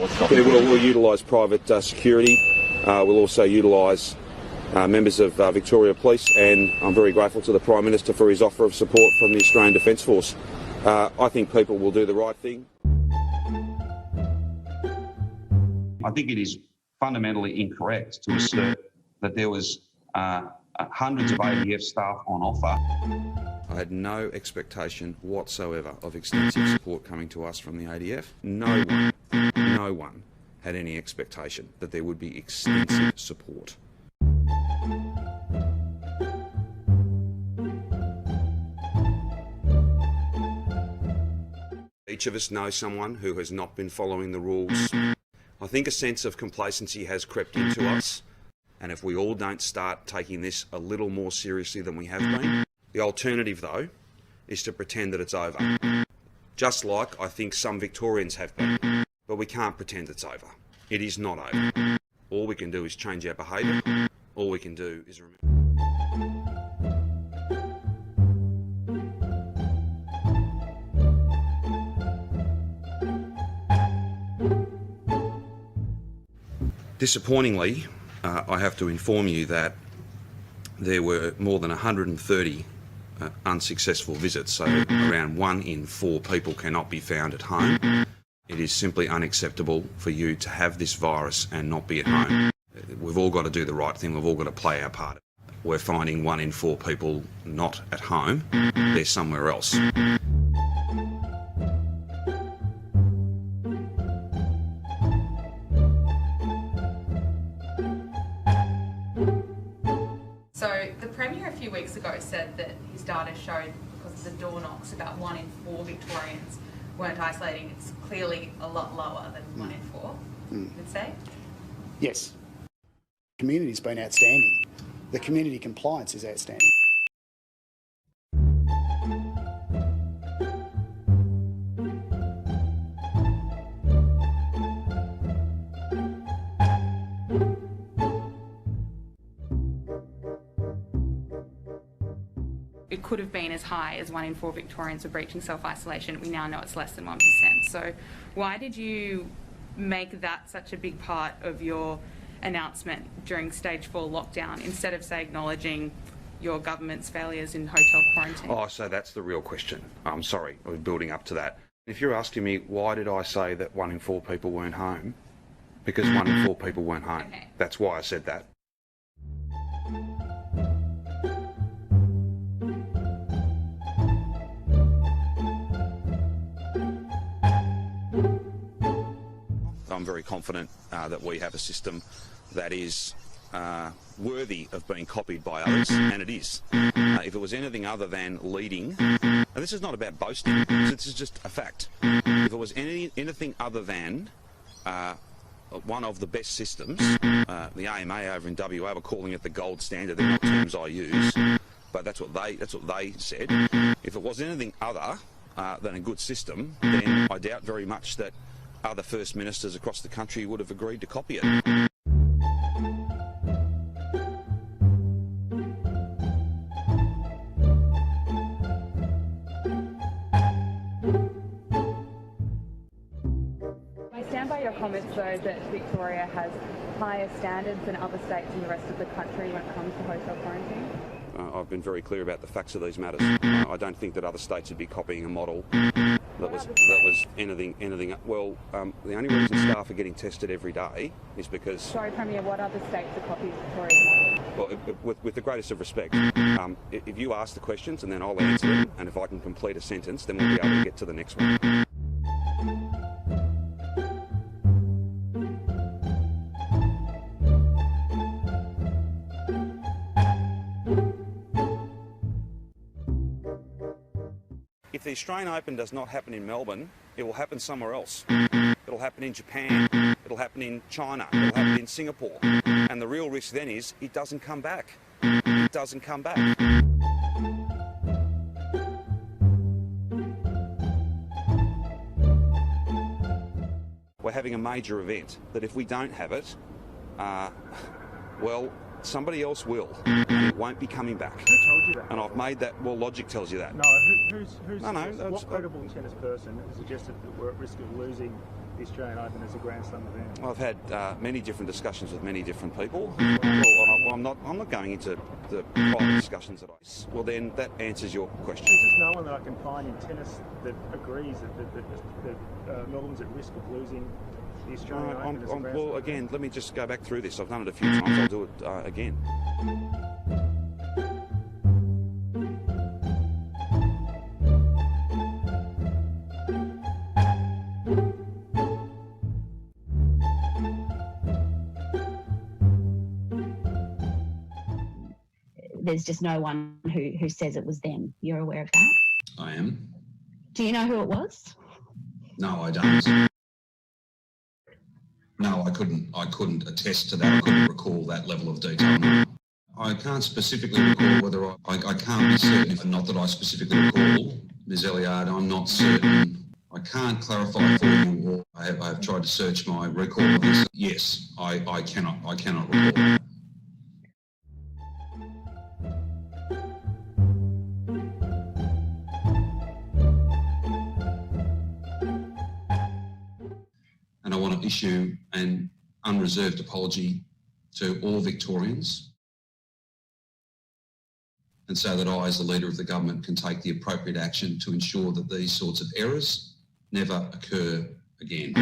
Yeah, we'll utilise private security. We'll also utilise members of Victoria Police, and I'm very grateful to the Prime Minister for his offer of support from the Australian Defence Force. I think people will do the right thing. I think it is fundamentally incorrect to assert that there was hundreds of ADF staff on offer. I had no expectation whatsoever of extensive support coming to us from the ADF. No one had any expectation that there would be extensive support. Each of us knows someone who has not been following the rules. I think a sense of complacency has crept into us, and if we all don't start taking this a little more seriously than we have been, the alternative, though, is to pretend that it's over. Just like I think some Victorians have been. But we can't pretend it's over. It is not over. All we can do is change our behaviour. All we can do is remember. Disappointingly, I have to inform you that there were more than 130 unsuccessful visits, so around 1 in 4 people cannot be found at home. It is simply unacceptable for you to have this virus and not be at home. We've all got to do the right thing, we've all got to play our part. We're finding 1 in 4 people not at home, they're somewhere else. So the Premier a few weeks ago said that his data showed, because of the door knocks, about 1 in 4 Victorians weren't isolating. It's clearly a lot lower than 1 in 4, you would say? Yes. The community's been outstanding. The community compliance is outstanding. It could have been as high as 1 in 4 Victorians were breaching self-isolation. We now know it's less than 1%. So why did you make that such a big part of your announcement during stage 4 lockdown instead of, say, acknowledging your government's failures in hotel quarantine? Oh, so that's the real question. I'm sorry, I was building up to that. If you're asking me why did I say that 1 in 4 people weren't home, because 1 in 4 people weren't home. Okay. That's why I said that. I'm very confident that we have a system that is worthy of being copied by others, and it is. If it was anything other than leading, and this is not about boasting, this is just a fact. If it was anything other than one of the best systems, the AMA over in WA were calling it the gold standard. They're not terms I use, but that's what they said. If it was anything other than a good system, then I doubt very much that other First Ministers across the country would have agreed to copy it. I stand by your comments, though, that Victoria has higher standards than other states in the rest of the country when it comes to hotel quarantine. I've been very clear about the facts of these matters. I don't think that other states would be copying a model that was anything. Well, the only reason staff are getting tested every day is because. Sorry, Premier, what other states are copying Victoria's model? Well, with the greatest of respect, if you ask the questions and then I'll answer them, and if I can complete a sentence, then we'll be able to get to the next one. If the Australian Open does not happen in Melbourne, it will happen somewhere else. It'll happen in Japan, it'll happen in China, it'll happen in Singapore. And the real risk then is it doesn't come back. It doesn't come back. We're having a major event that if we don't have it, well, somebody else will, and it won't be coming back. Who told you that? And I've made that, well, logic tells you that. No, who's No, what credible tennis person has suggested that we're at risk of losing the Australian Open as a Grand Slam event? I've had many different discussions with many different people. I'm not going into the private discussions that I... Well, then that answers your question. There's just no one that I can find in tennis that agrees that Melbourne's at risk of losing the Australian Open as a Grand Slam well, event. again, let me just go back through this. I've done it a few times. I'll do it again. There's just no one who says it was them. You're aware of that? I am. Do you know who it was? No, I don't. No, I couldn't attest to that. I couldn't recall that level of detail. I can't specifically recall whether I can't be certain, not that I specifically recall, Ms. Elliard, I'm not certain. I can't clarify for you, or I have tried to search my record of this. Yes, I cannot recall. And I want to issue an unreserved apology to all Victorians, and so that I, as the Leader of the Government, can take the appropriate action to ensure that these sorts of errors never occur again.